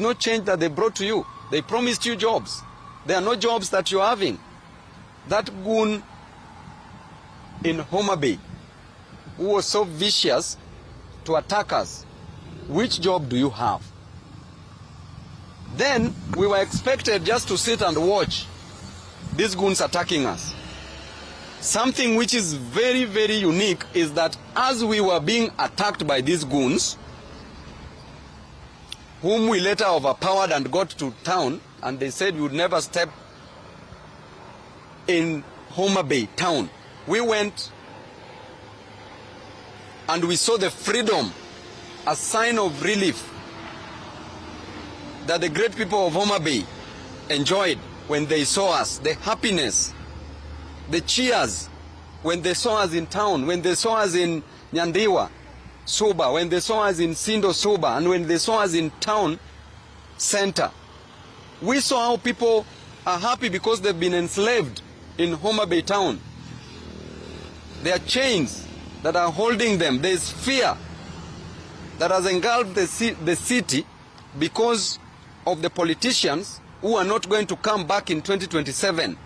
no change that they brought to you. They promised you jobs. There are no jobs that you're having. That goon in Homa Bay, who was so vicious to attack us, which job do you have? Then we were expected just to sit and watch these goons attacking us. Something which is very, very unique is that as we were being attacked by these goons, whom we later overpowered and got to town, and they said we would never step in Homa Bay town, we went and we saw the freedom, a sign of relief that the great people of Homa Bay enjoyed when they saw us, the happiness, the cheers when they saw us in town, when they saw us in Nyandiwa, Suba, when they saw us in Sindo, Suba, and when they saw us in town center. We saw how people are happy because they've been enslaved in Homa Bay town. There are chains that are holding them. There is fear that has engulfed the city because of the politicians who are not going to come back in 2027.